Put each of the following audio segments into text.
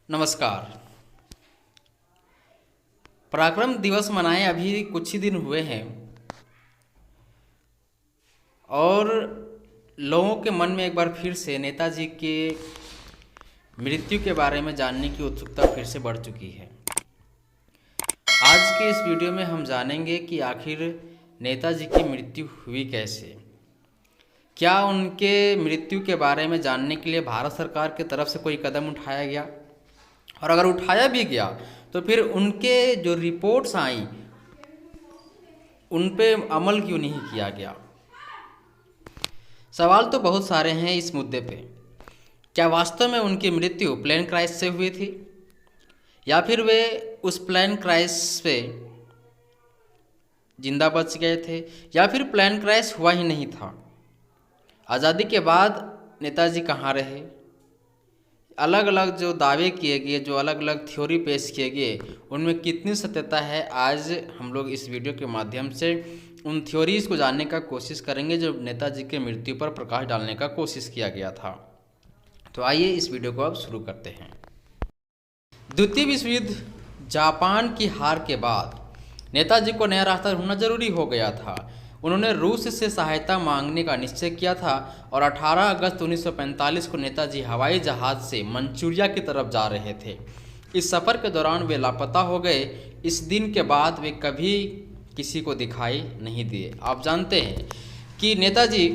नमस्कार। पराक्रम दिवस मनाए अभी कुछ ही दिन हुए हैं और लोगों के मन में एक बार फिर से नेताजी के मृत्यु के बारे में जानने की उत्सुकता फिर से बढ़ चुकी है। आज के इस वीडियो में हम जानेंगे कि आखिर नेताजी की मृत्यु हुई कैसे। क्या उनके मृत्यु के बारे में जानने के लिए भारत सरकार की तरफ से कोई कदम उठाया गया, और अगर उठाया भी गया तो फिर उनके जो रिपोर्ट्स आई उन पे अमल क्यों नहीं किया गया। सवाल तो बहुत सारे हैं इस मुद्दे पे। क्या वास्तव में उनकी मृत्यु प्लेन क्रैश से हुई थी, या फिर वे उस प्लेन क्रैश पे जिंदा बच गए थे, या फिर प्लेन क्रैश हुआ ही नहीं था। आज़ादी के बाद नेताजी कहाँ रहे, अलग अलग जो दावे किए गए, जो अलग अलग थ्योरी पेश किए गए, उनमें कितनी सत्यता है, आज हम लोग इस वीडियो के माध्यम से उन थ्योरीज को जानने का कोशिश करेंगे जो नेताजी के मृत्यु पर प्रकाश डालने का कोशिश किया गया था। तो आइए इस वीडियो को अब शुरू करते हैं। द्वितीय विश्व युद्ध जापान की हार के बाद नेताजी को नया रास्ता ढूंढना जरूरी हो गया था। उन्होंने रूस से सहायता मांगने का निश्चय किया था और 18 अगस्त 1945 को नेताजी हवाई जहाज़ से मंचूरिया की तरफ जा रहे थे। इस सफ़र के दौरान वे लापता हो गए। इस दिन के बाद वे कभी किसी को दिखाई नहीं दिए। आप जानते हैं कि नेताजी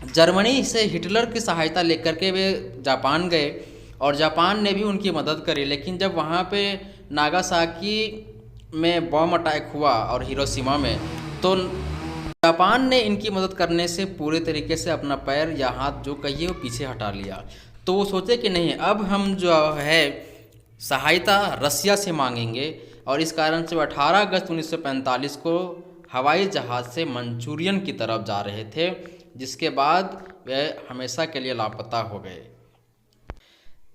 जर्मनी से हिटलर की सहायता लेकर के वे जापान गए और जापान ने भी उनकी मदद करी, लेकिन जब वहाँ पे नागासाकी में बम अटैक हुआ और हिरोशिमा में, तो जापान ने इनकी मदद करने से पूरे तरीके से अपना पैर या हाथ जो कहिए वो पीछे हटा लिया। तो वो सोचे कि नहीं, अब हम जो है सहायता रसिया से मांगेंगे, और इस कारण से 18 अगस्त 1945 को हवाई जहाज़ से मंचूरियन की तरफ जा रहे थे, जिसके बाद वे हमेशा के लिए लापता हो गए।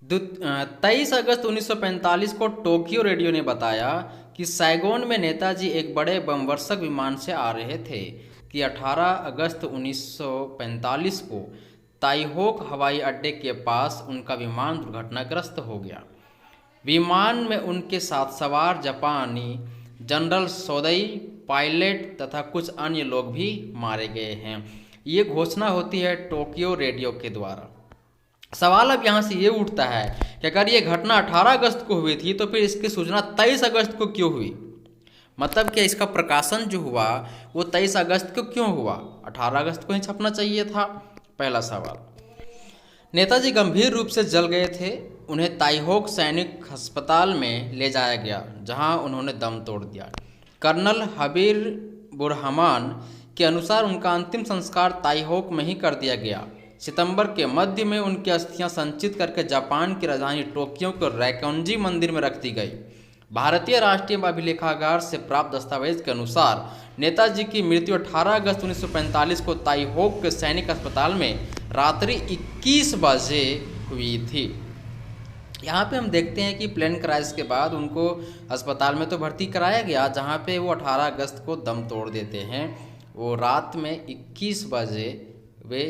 23 अगस्त 1945 को टोक्यो रेडियो ने बताया कि सैगोन में नेताजी एक बड़े बमवर्षक विमान से आ रहे थे कि 18 अगस्त 1945 को ताइहोक हवाई अड्डे के पास उनका विमान दुर्घटनाग्रस्त हो गया। विमान में उनके साथ सवार जापानी जनरल सोदई, पायलट तथा कुछ अन्य लोग भी मारे गए हैं। ये घोषणा होती है टोक्यो रेडियो के द्वारा। सवाल अब यहाँ से ये उठता है कि अगर ये घटना 18 अगस्त को हुई थी तो फिर इसकी सूचना 23 अगस्त को क्यों हुई। मतलब कि इसका प्रकाशन जो हुआ वो 23 अगस्त को क्यों हुआ, 18 अगस्त को ही छपना चाहिए था। पहला सवाल। नेताजी गंभीर रूप से जल गए थे। उन्हें ताइहोक सैनिक अस्पताल में ले जाया गया, जहां उन्होंने दम तोड़ दिया। कर्नल हबीर बुरहमान के अनुसार उनका अंतिम संस्कार ताइहोक में ही कर दिया गया। सितंबर के मध्य में उनकी अस्थियां संचित करके जापान की राजधानी टोक्यो के रैकोंजी मंदिर में रख दी गई। भारतीय राष्ट्रीय अभिलेखागार से प्राप्त दस्तावेज के अनुसार नेताजी की मृत्यु 18 अगस्त 1945 को ताइहोक के सैनिक अस्पताल में रात्रि 21 बजे हुई थी। यहाँ पे हम देखते हैं कि प्लेन क्रैश के बाद उनको अस्पताल में तो भर्ती कराया गया, जहाँ पे वो 18 अगस्त को दम तोड़ देते हैं। वो रात में 21 बजे वे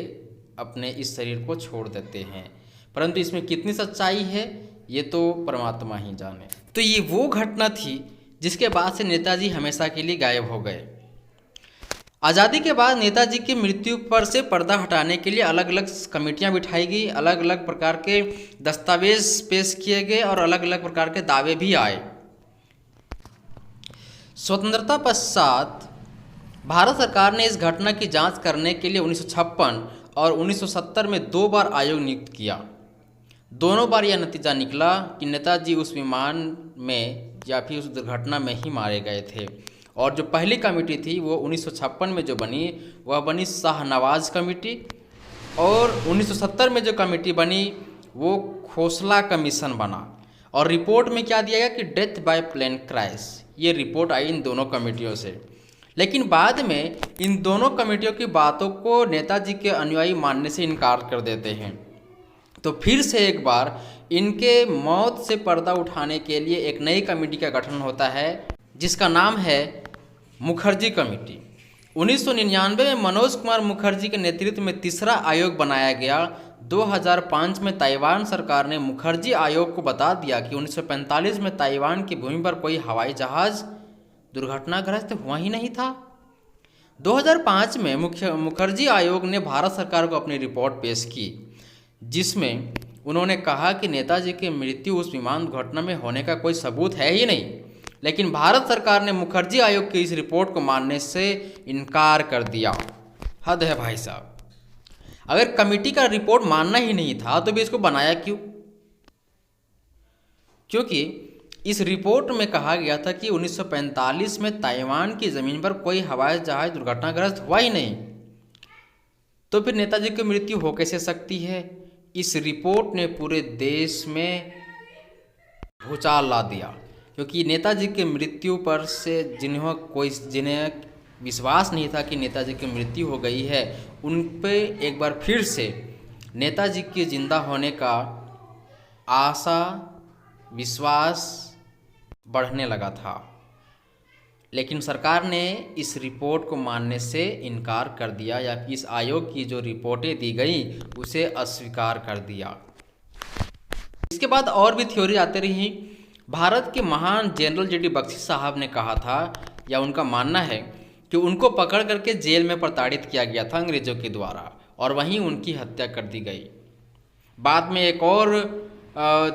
अपने इस शरीर को छोड़ देते हैं, परंतु इसमें कितनी सच्चाई है ये तो परमात्मा ही जाने। तो ये वो घटना थी जिसके बाद से नेताजी हमेशा के लिए गायब हो गए। आज़ादी के बाद नेताजी की मृत्यु पर से पर्दा हटाने के लिए अलग अलग कमेटियां बिठाई गई, अलग अलग प्रकार के दस्तावेज पेश किए गए और अलग अलग प्रकार के दावे भी आए। स्वतंत्रता पश्चात भारत सरकार ने इस घटना की जांच करने के लिए 1956 और 1970 में 2 बार आयोग नियुक्त किया। दोनों बार यह नतीजा निकला कि नेताजी उस विमान में या फिर उस दुर्घटना में ही मारे गए थे। और जो पहली कमेटी थी वो 1956 में जो बनी वह बनी शाहनवाज कमेटी, और 1970 में जो कमेटी बनी वो खोसला कमीशन बना। और रिपोर्ट में क्या दिया गया कि डेथ बाय प्लेन क्रैश, ये रिपोर्ट आई इन दोनों कमेटियों से। लेकिन बाद में इन दोनों कमेटियों की बातों को नेताजी के अनुयायी मानने से इनकार कर देते हैं। तो फिर से एक बार इनके मौत से पर्दा उठाने के लिए एक नई कमेटी का गठन होता है, जिसका नाम है मुखर्जी कमेटी। 1999 में मनोज कुमार मुखर्जी के नेतृत्व में तीसरा आयोग बनाया गया, 2005 में ताइवान सरकार ने मुखर्जी आयोग को बता दिया कि 1945 में ताइवान की भूमि पर कोई हवाई जहाज दुर्घटनाग्रस्त हुआ ही नहीं था। 2005 में मुखर्जी आयोग ने भारत सरकार को अपनी रिपोर्ट पेश की, जिसमें उन्होंने कहा कि नेताजी की मृत्यु उस विमान दुर्घटना में होने का कोई सबूत है ही नहीं। लेकिन भारत सरकार ने मुखर्जी आयोग की इस रिपोर्ट को मानने से इनकार कर दिया। हद है भाई साहब। अगर कमेटी का रिपोर्ट मानना ही नहीं था तो भी इसको बनाया क्यों? क्योंकि इस रिपोर्ट में कहा गया था कि 1945 में ताइवान की ज़मीन पर कोई हवाई जहाज दुर्घटनाग्रस्त हुआ ही नहीं, तो फिर नेताजी की मृत्यु हो कैसे सकती है? इस रिपोर्ट ने पूरे देश में भूचाल ला दिया, क्योंकि नेताजी की मृत्यु पर से जिन्हें विश्वास नहीं था कि नेताजी की मृत्यु हो गई है, उन पे एक बार फिर से नेताजी के जिंदा होने का आशा विश्वास बढ़ने लगा था। लेकिन सरकार ने इस रिपोर्ट को मानने से इनकार कर दिया, या इस आयोग की जो रिपोर्टें दी गई उसे अस्वीकार कर दिया। इसके बाद और भी थ्योरी आती रही। भारत के महान जनरल जेडी बख्शी साहब ने कहा था, या उनका मानना है कि उनको पकड़ करके जेल में प्रताड़ित किया गया था अंग्रेजों के द्वारा, और वहीं उनकी हत्या कर दी गई। बाद में एक और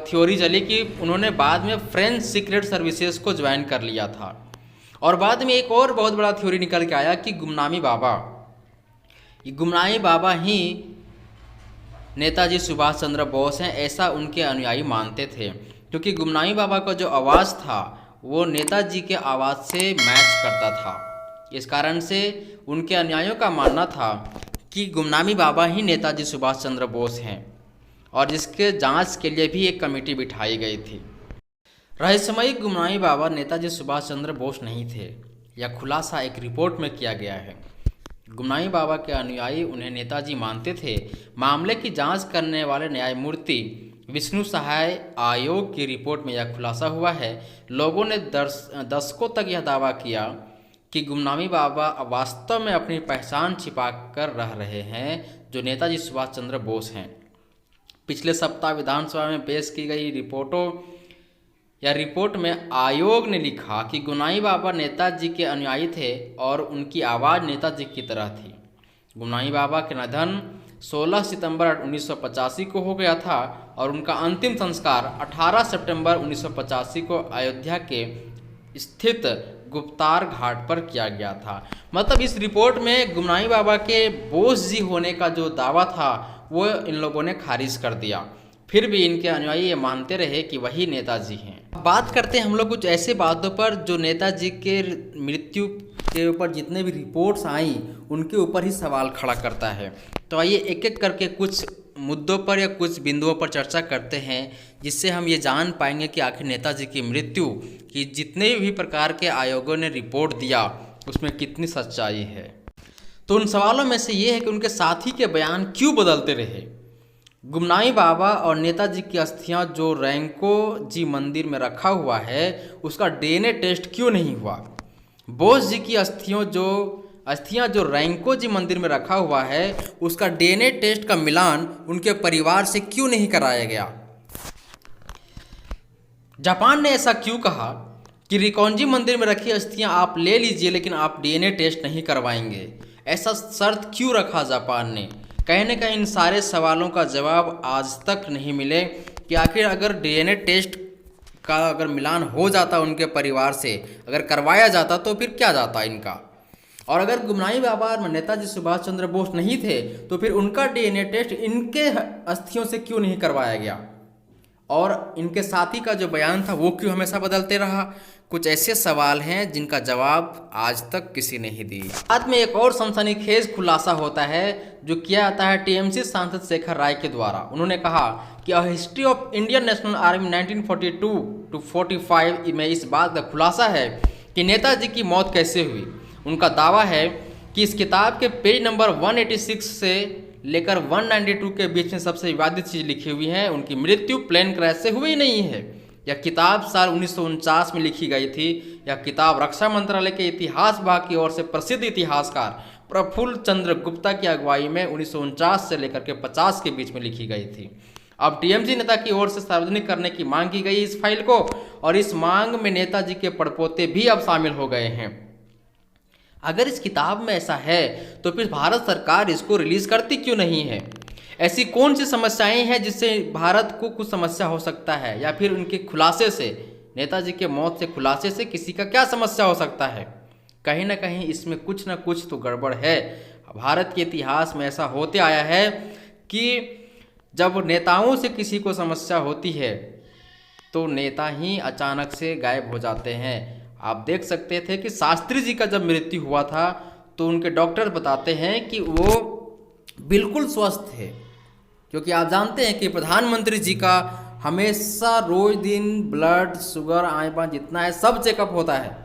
थ्योरी चली कि उन्होंने बाद में फ्रेंच सीक्रेट सर्विसेज को ज्वाइन कर लिया था। और बाद में एक और बहुत बड़ा थ्योरी निकल के आया कि गुमनामी बाबा ही नेताजी सुभाष चंद्र बोस हैं, ऐसा उनके अनुयायी मानते थे, क्योंकि गुमनामी बाबा का जो आवाज़ था वो नेताजी के आवाज़ से मैच करता था। इस कारण से उनके अनुयायियों का मानना था कि गुमनामी बाबा ही नेताजी सुभाष चंद्र बोस हैं, और जिसके जांच के लिए भी एक कमेटी बिठाई गई थी। रहस्यमयी गुमनामी बाबा नेताजी सुभाष चंद्र बोस नहीं थे, यह खुलासा एक रिपोर्ट में किया गया है। गुमनामी बाबा के अनुयायी उन्हें नेताजी मानते थे। मामले की जांच करने वाले न्यायमूर्ति विष्णु सहाय आयोग की रिपोर्ट में यह खुलासा हुआ है। लोगों ने दशकों तक यह दावा किया कि गुमनामी बाबा वास्तव में अपनी पहचान छिपा कर रह रहे हैं, जो नेताजी सुभाष चंद्र बोस हैं। पिछले सप्ताह विधानसभा में पेश की गई रिपोर्ट में आयोग ने लिखा कि गुमनामी बाबा नेताजी के अनुयायी थे और उनकी आवाज़ नेताजी की तरह थी। गुमनामी बाबा के निधन 16 सितंबर 1985 को हो गया था, और उनका अंतिम संस्कार 18 सितंबर 1985 को अयोध्या के स्थित गुप्तार घाट पर किया गया था। मतलब इस रिपोर्ट में गुमनामी बाबा के बोस जी होने का जो दावा था वो इन लोगों ने खारिज कर दिया। फिर भी इनके अनुयायी ये मानते रहे कि वही नेताजी हैं। बात करते हैं हम लोग कुछ ऐसे बातों पर जो नेताजी के मृत्यु के ऊपर जितने भी रिपोर्ट्स आई उनके ऊपर ही सवाल खड़ा करता है। तो आइए एक एक करके कुछ मुद्दों पर या कुछ बिंदुओं पर चर्चा करते हैं, जिससे हम ये जान पाएंगे कि आखिर नेताजी की मृत्यु की जितने भी प्रकार के आयोगों ने रिपोर्ट दिया उसमें कितनी सच्चाई है। तो उन सवालों में से ये है कि उनके साथी के बयान क्यों बदलते रहे। गुमनामी बाबा और नेताजी की अस्थियां जो रैंको जी मंदिर में रखा हुआ है उसका डीएनए टेस्ट क्यों नहीं हुआ। बोस जी की अस्थियां जो रैंको जी मंदिर में रखा हुआ है उसका डीएनए टेस्ट का मिलान उनके परिवार से क्यों नहीं कराया गया। जापान ने ऐसा क्यों कहा कि रिकोंजी मंदिर में रखी अस्थियां आप ले लीजिए लेकिन आप डीएनए टेस्ट नहीं करवाएंगे। ऐसा शर्त क्यों रखा जापान ने। कहीं न कहीं इन सारे सवालों का जवाब आज तक नहीं मिले कि आखिर अगर डीएनए टेस्ट का अगर मिलान हो जाता उनके परिवार से, अगर करवाया जाता तो फिर क्या जाता इनका। और अगर गुमनामी बाबा और नेताजी सुभाष चंद्र बोस नहीं थे तो फिर उनका डीएनए टेस्ट इनके अस्थियों से क्यों नहीं करवाया गया। और इनके साथी का जो बयान था वो क्यों हमेशा बदलते रहा। कुछ ऐसे सवाल हैं जिनका जवाब आज तक किसी ने ही दिया। बाद में एक और सनसनीखेज खुलासा होता है जो किया जाता है टीएमसी सांसद शेखर राय के द्वारा। उन्होंने कहा कि a history of Indian national army 1942 to 45 में इस बात का खुलासा है कि नेताजी की मौत कैसे हुई। उनका दावा है कि इस किताब के पेज नंबर 186 से लेकर 192 के बीच में सबसे विवादित चीज़ लिखी हुई है। उनकी मृत्यु प्लेन क्रैश से हुई नहीं है। यह किताब साल 1949 में लिखी गई थी। यह किताब रक्षा मंत्रालय के इतिहास विभाग की ओर से प्रसिद्ध इतिहासकार प्रफुल्ल चंद्र गुप्ता की अगुवाई में 1949 से लेकर के 50 के बीच में लिखी गई थी। अब टीएमसी नेता की ओर से सार्वजनिक करने की मांग की गई इस फाइल को, और इस मांग में नेताजी के पड़पोते भी अब शामिल हो गए हैं। अगर इस किताब में ऐसा है तो फिर भारत सरकार इसको रिलीज करती क्यों नहीं है? ऐसी कौन सी समस्याएं हैं जिससे भारत को कुछ समस्या हो सकता है, या फिर उनके खुलासे से, नेताजी के मौत से खुलासे से किसी का क्या समस्या हो सकता है? कहीं ना कहीं इसमें कुछ ना कुछ तो गड़बड़ है। भारत के इतिहास में ऐसा होते आया है कि जब नेताओं से किसी को समस्या होती है तो नेता ही अचानक से गायब हो जाते हैं। आप देख सकते थे कि शास्त्री जी का जब मृत्यु हुआ था तो उनके डॉक्टर बताते हैं कि वो बिल्कुल स्वस्थ थे, क्योंकि आप जानते हैं कि प्रधानमंत्री जी का हमेशा रोज दिन ब्लड शुगर आइबा जितना है सब चेकअप होता है।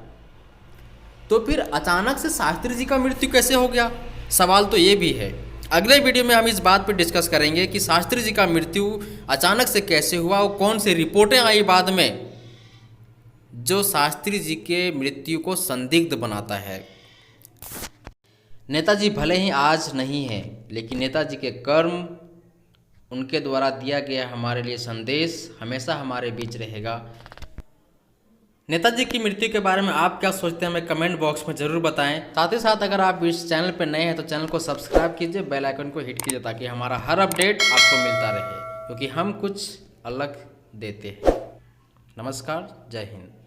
तो फिर अचानक से शास्त्री जी का मृत्यु कैसे हो गया? सवाल तो ये भी है। अगले वीडियो में हम इस बात पर डिस्कस करेंगे कि शास्त्री जी का मृत्यु अचानक से कैसे हुआ और कौन सी रिपोर्टें आई बाद में जो शास्त्री जी के मृत्यु को संदिग्ध बनाता है। नेताजी भले ही आज नहीं है, लेकिन नेताजी के कर्म, उनके द्वारा दिया गया हमारे लिए संदेश हमेशा हमारे बीच रहेगा। नेताजी की मृत्यु के बारे में आप क्या सोचते हैं हमें कमेंट बॉक्स में ज़रूर बताएं। साथ ही साथ अगर आप इस चैनल पर नए हैं तो चैनल को सब्सक्राइब कीजिए, बेल आइकन को हिट कीजिए ताकि हमारा हर अपडेट आपको मिलता रहे, क्योंकि हम कुछ अलग देते हैं। नमस्कार, जय हिंद।